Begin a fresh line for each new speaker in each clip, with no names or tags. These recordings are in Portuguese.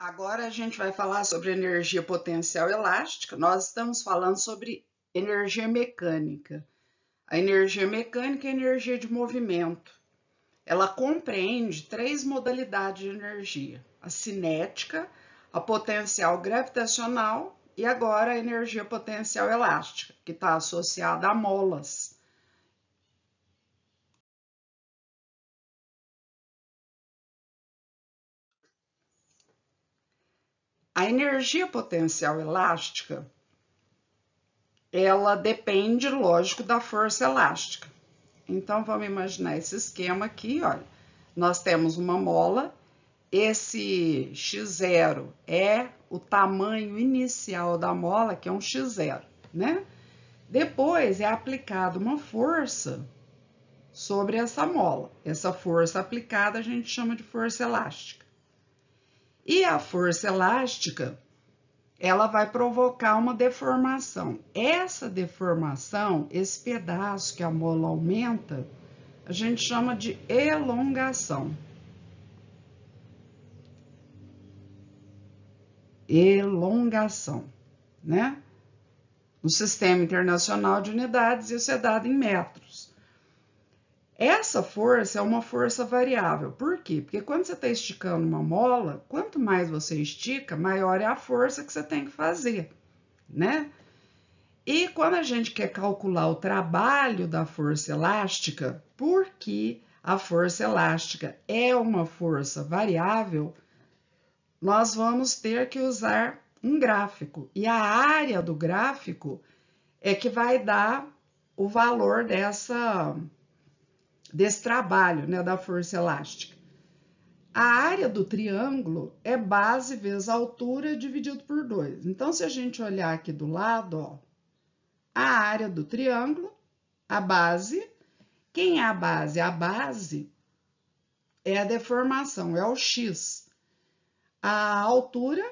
Agora a gente vai falar sobre energia potencial elástica. Nós estamos falando sobre energia mecânica. A energia mecânica é energia de movimento. Ela compreende três modalidades de energia: a cinética, a potencial gravitacional e agora a energia potencial elástica, que está associada a molas. A energia potencial elástica, ela depende, lógico, da força elástica. Então, vamos imaginar esse esquema aqui, olha. Nós temos uma mola, esse x0 é o tamanho inicial da mola, que é um x0, né? Depois é aplicada uma força sobre essa mola. Essa força aplicada a gente chama de força elástica. E a força elástica, ela vai provocar uma deformação. Essa deformação, esse pedaço que a mola aumenta, a gente chama de elongação. Elongação, né? No Sistema Internacional de Unidades, isso é dado em metros. Essa força é uma força variável. Por quê? Porque quando você está esticando uma mola, quanto mais você estica, maior é a força que você tem que fazer, né? E quando a gente quer calcular o trabalho da força elástica, porque a força elástica é uma força variável, nós vamos ter que usar um gráfico. E a área do gráfico é que vai dar o valor desse trabalho, né, da força elástica. A área do triângulo é base vezes altura dividido por 2. Então, se a gente olhar aqui do lado, ó, a área do triângulo, a base. Quem é a base? A base é a deformação, é o x. A altura,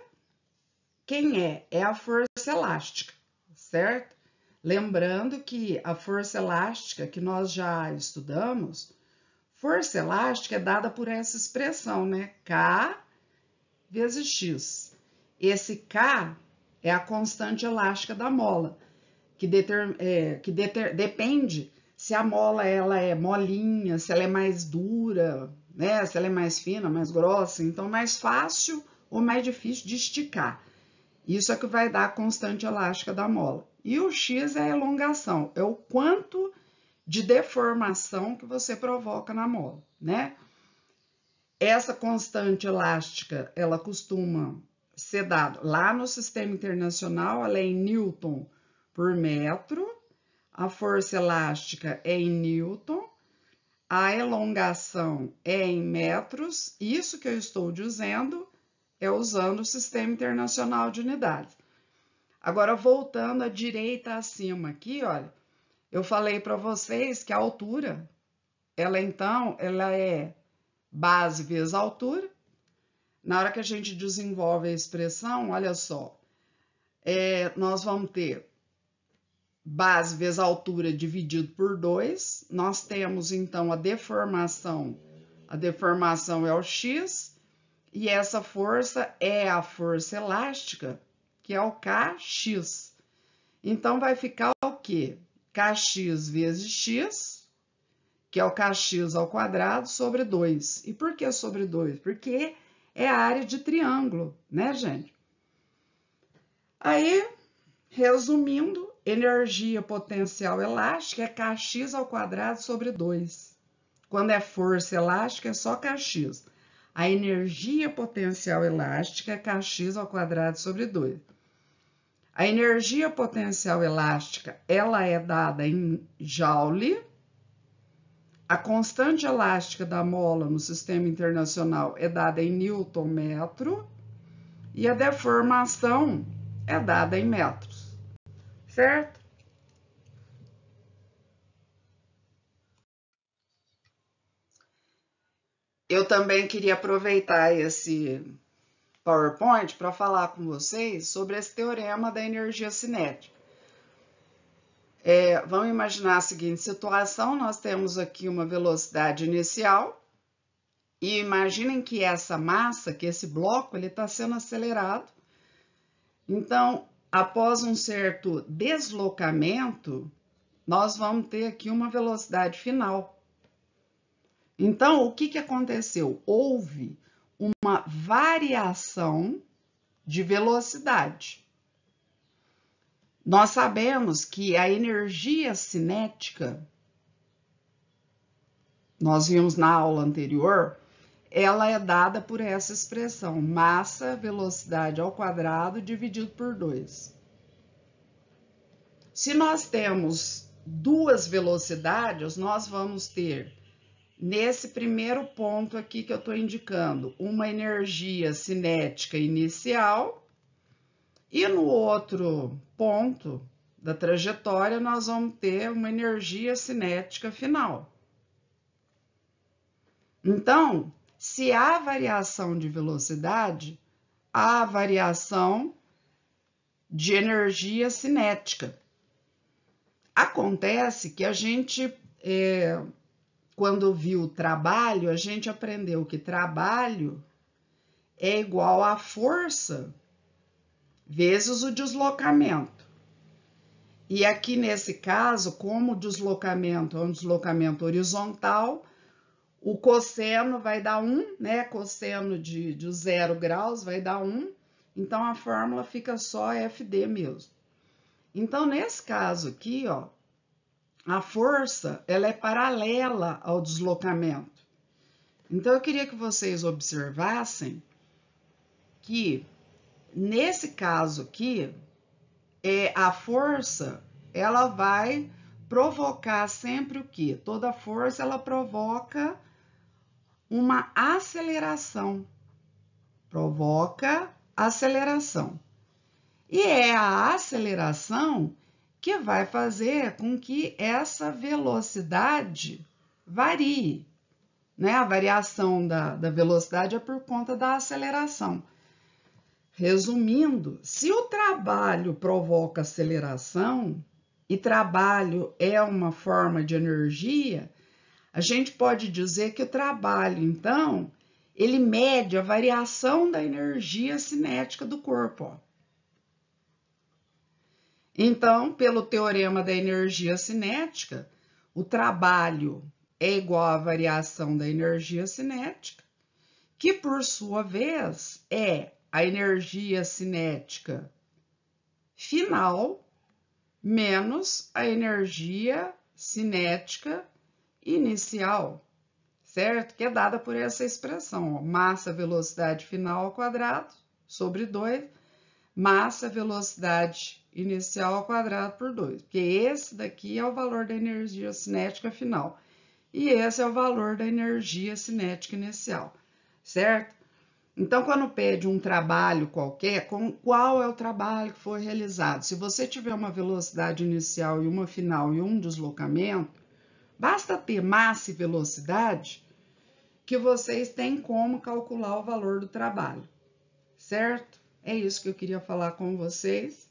quem é? É a força elástica, certo? Lembrando que a força elástica que nós já estudamos, força elástica é dada por essa expressão, né? K vezes x. Esse K é a constante elástica da mola, que depende se a mola ela é molinha, se ela é mais dura, né? Se ela é mais fina, mais grossa, então mais fácil ou mais difícil de esticar. Isso é que vai dar a constante elástica da mola. E o x é a elongação, é o quanto de deformação que você provoca na mola, né? Essa constante elástica, ela costuma ser dada lá no Sistema Internacional, ela é em Newton por metro, a força elástica é em Newton, a elongação é em metros, isso que eu estou dizendo é usando o Sistema Internacional de Unidades. Agora, voltando à direita acima aqui, olha, eu falei para vocês que a altura, ela é base vezes altura. Na hora que a gente desenvolve a expressão, olha só, nós vamos ter base vezes altura dividido por 2. Nós temos, então, a deformação. A deformação é o x, e essa força é a força elástica, que é o Kx. Então, vai ficar o quê? Kx vezes x, que é o Kx ao quadrado, sobre 2. E por que sobre 2? Porque é a área de triângulo, né, gente? Aí, resumindo, energia potencial elástica é Kx ao quadrado sobre 2. Quando é força elástica, é só Kx. A energia potencial elástica é Kx ao quadrado sobre 2. A energia potencial elástica, ela é dada em Joule. A constante elástica da mola no Sistema Internacional é dada em Newton metro. E a deformação é dada em metros, certo? Eu também queria aproveitar esse PowerPoint para falar com vocês sobre esse teorema da energia cinética. Vamos imaginar a seguinte situação: nós temos aqui uma velocidade inicial, E imaginem que essa massa, que esse bloco, ele está sendo acelerado. Então, após um certo deslocamento, nós vamos ter aqui uma velocidade final. Então, o que aconteceu? Houve uma variação de velocidade. Nós sabemos que a energia cinética, nós vimos na aula anterior, ela é dada por essa expressão, massa, velocidade ao quadrado dividido por 2. Se nós temos duas velocidades, nós vamos ter, nesse primeiro ponto aqui que eu estou indicando, uma energia cinética inicial, e no outro ponto da trajetória, nós vamos ter uma energia cinética final. Então, se há variação de velocidade, há variação de energia cinética. Acontece que a gente, quando viu trabalho, a gente aprendeu que trabalho é igual a força vezes o deslocamento. E aqui nesse caso, como o deslocamento é um deslocamento horizontal, o cosseno vai dar 1, né? Cosseno de 0 graus vai dar 1, então a fórmula fica só FD mesmo. Então, nesse caso aqui, ó, a força ela é paralela ao deslocamento. Então, eu queria que vocês observassem que, nesse caso aqui, a força ela vai provocar sempre o quê? Toda força ela provoca uma aceleração. Provoca aceleração. E é a aceleração que vai fazer com que essa velocidade varie, né? A variação da velocidade é por conta da aceleração. Resumindo, se o trabalho provoca aceleração, e trabalho é uma forma de energia, a gente pode dizer que o trabalho, então, ele mede a variação da energia cinética do corpo. Ó. Então, pelo teorema da energia cinética, o trabalho é igual à variação da energia cinética, que por sua vez é a energia cinética final menos a energia cinética inicial, certo? Que é dada por essa expressão, ó, massa, velocidade final ao quadrado sobre 2, massa, velocidade inicial ao quadrado por 2, porque esse daqui é o valor da energia cinética final e esse é o valor da energia cinética inicial, certo? Então, quando pede um trabalho qualquer, qual é o trabalho que foi realizado? Se você tiver uma velocidade inicial e uma final e um deslocamento, basta ter massa e velocidade que vocês têm como calcular o valor do trabalho, certo? É isso que eu queria falar com vocês.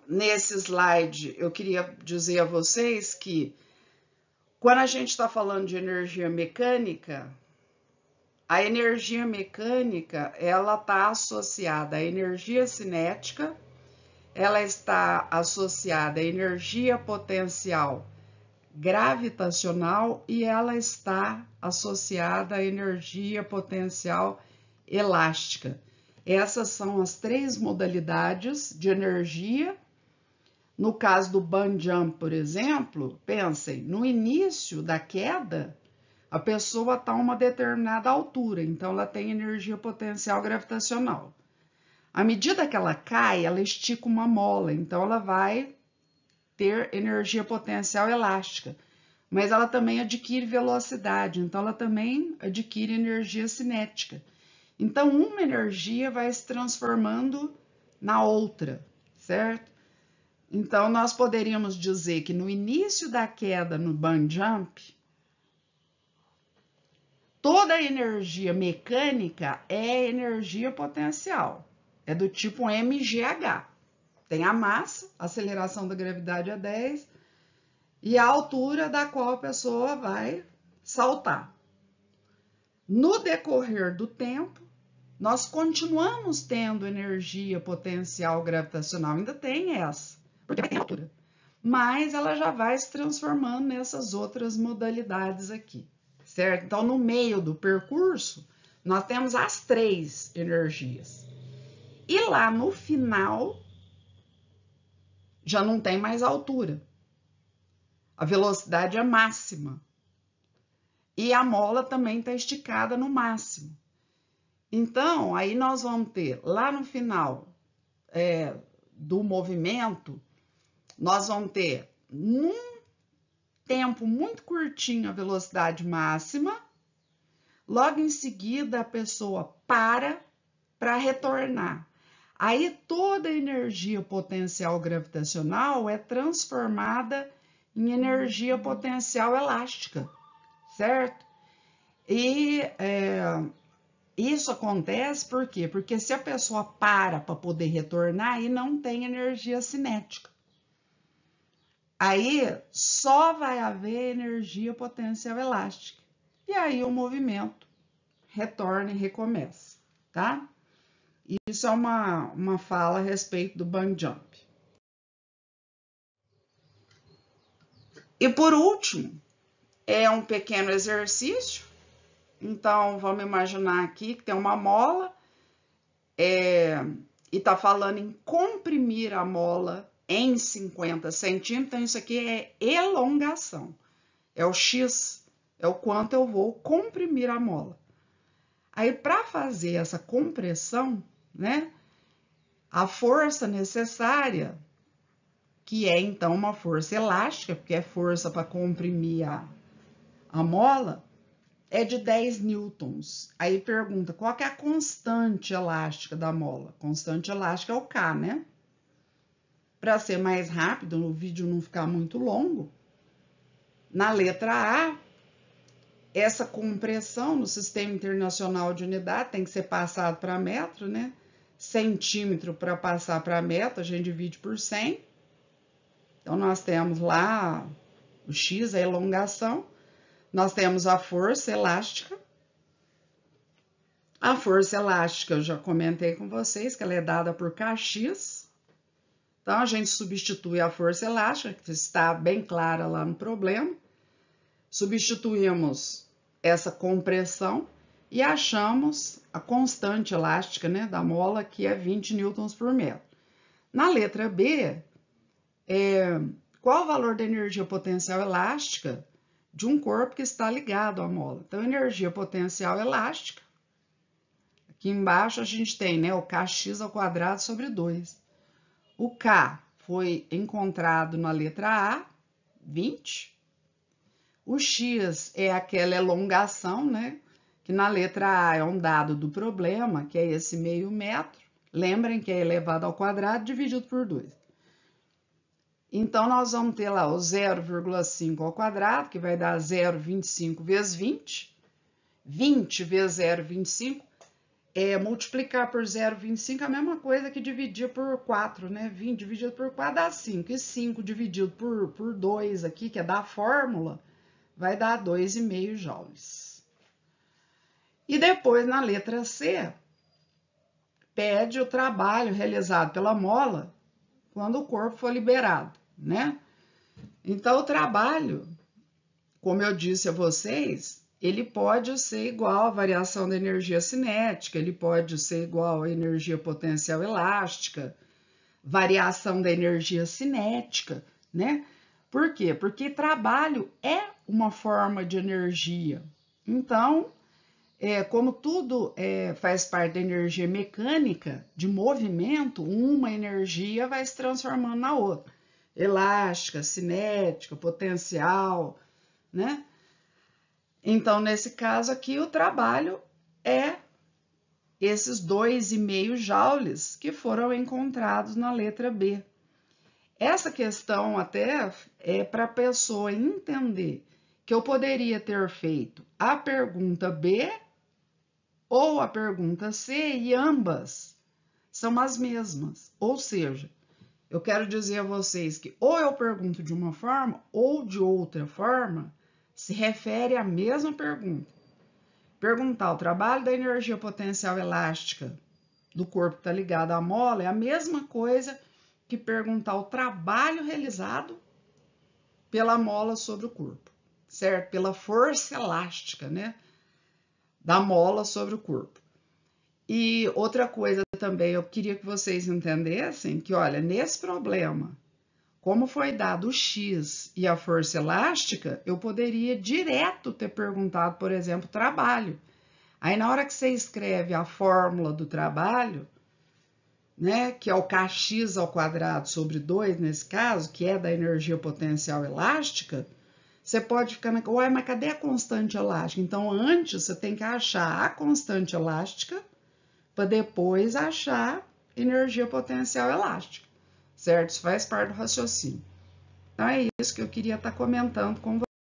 Nesse slide, eu queria dizer a vocês que quando a gente está falando de energia mecânica, a energia mecânica, ela está associada à energia cinética, ela está associada à energia potencial gravitacional e ela está associada à energia potencial elástica. Essas são as 3 modalidades de energia. No caso do bungee jump, por exemplo, pensem, no início da queda, a pessoa está a uma determinada altura, então ela tem energia potencial gravitacional. À medida que ela cai, ela estica uma mola, então ela vai ter energia potencial elástica, mas ela também adquire velocidade, então ela também adquire energia cinética. Então, uma energia vai se transformando na outra, certo? Então, nós poderíamos dizer que no início da queda no bungee jump, toda a energia mecânica é energia potencial, é do tipo mgh. Tem a massa, a aceleração da gravidade é 10, e a altura da qual a pessoa vai saltar. No decorrer do tempo, nós continuamos tendo energia potencial gravitacional, ainda tem essa, porque vai ter altura, mas ela já vai se transformando nessas outras modalidades aqui, certo? Então, no meio do percurso, nós temos as 3 energias. E lá no final, já não tem mais altura. A velocidade é máxima. E a mola também está esticada no máximo. Então, aí nós vamos ter, lá no final do movimento, nós vamos ter, num tempo muito curtinho, a velocidade máxima. Logo em seguida, a pessoa para retornar. Aí toda a energia potencial gravitacional é transformada em energia potencial elástica, certo? E isso acontece por quê? Porque se a pessoa para poder retornar, aí não tem energia cinética. Aí só vai haver energia potencial elástica. E aí o movimento retorna e recomeça, tá? Isso é uma fala a respeito do bungee jump. E por último, é um pequeno exercício. Então, vamos imaginar aqui que tem uma mola e está falando em comprimir a mola em 50 centímetros. Então, isso aqui é elongação. É o X, é o quanto eu vou comprimir a mola. Aí, para fazer essa compressão, né, a força necessária, que é então uma força elástica, porque é força para comprimir a mola, é de 10 newtons. Aí pergunta, qual que é a constante elástica da mola? Constante elástica é o K, né? Para ser mais rápido, o vídeo não ficar muito longo, na letra A, essa compressão no Sistema Internacional de Unidade tem que ser passado para metro, né? Centímetro para passar para metro, a gente divide por 100. Então, nós temos lá o X, a elongação. Nós temos a força elástica. A força elástica, eu já comentei com vocês, que ela é dada por Kx. Então, a gente substitui a força elástica, que está bem clara lá no problema. Substituímos essa compressão e achamos a constante elástica, né, da mola, que é 20 newtons por metro. Na letra B, qual o valor da energia potencial elástica de um corpo que está ligado à mola? Então, energia potencial elástica, aqui embaixo a gente tem, né, o Kx ao quadrado sobre 2. O K foi encontrado na letra A, 20. O X é aquela elongação, né, que na letra A é um dado do problema, que é esse meio metro. Lembrem que é elevado ao quadrado dividido por 2. Então, nós vamos ter lá o 0,5 ao quadrado, que vai dar 0,25 vezes 20. 20 vezes 0,25 multiplicar por 0,25 é a mesma coisa que dividir por 4, né? 20 dividido por 4 dá 5. E 5 dividido por 2 aqui, que é da fórmula, vai dar 2,5 joules. E depois, na letra C, pede o trabalho realizado pela mola quando o corpo for liberado, né? Então, o trabalho, como eu disse a vocês, ele pode ser igual à variação da energia cinética, ele pode ser igual à energia potencial elástica, variação da energia cinética, né? Por quê? Porque trabalho é uma forma de energia. Então, como tudo faz parte da energia mecânica, de movimento, uma energia vai se transformando na outra. Elástica, cinética, potencial, né? Então, nesse caso aqui, o trabalho é esses 2,5 joules que foram encontrados na letra B. Essa questão até é para a pessoa entender que eu poderia ter feito a pergunta B ou a pergunta C, e ambas são as mesmas. Ou seja, eu quero dizer a vocês que ou eu pergunto de uma forma ou de outra forma, se refere à mesma pergunta. Perguntar o trabalho da energia potencial elástica do corpo está ligado à mola é a mesma coisa que perguntar o trabalho realizado pela mola sobre o corpo, certo? Pela força elástica, né, da mola sobre o corpo. E outra coisa também, eu queria que vocês entendessem que, olha, nesse problema, como foi dado o X e a força elástica, eu poderia direto ter perguntado, por exemplo, trabalho. Aí, na hora que você escreve a fórmula do trabalho, né, que é o kx ao quadrado sobre 2, nesse caso, que é da energia potencial elástica, você pode ficar na... Ué, mas cadê a constante elástica? Então, antes, você tem que achar a constante elástica para depois achar energia potencial elástica, certo? Isso faz parte do raciocínio. Então, é isso que eu queria estar comentando com vocês.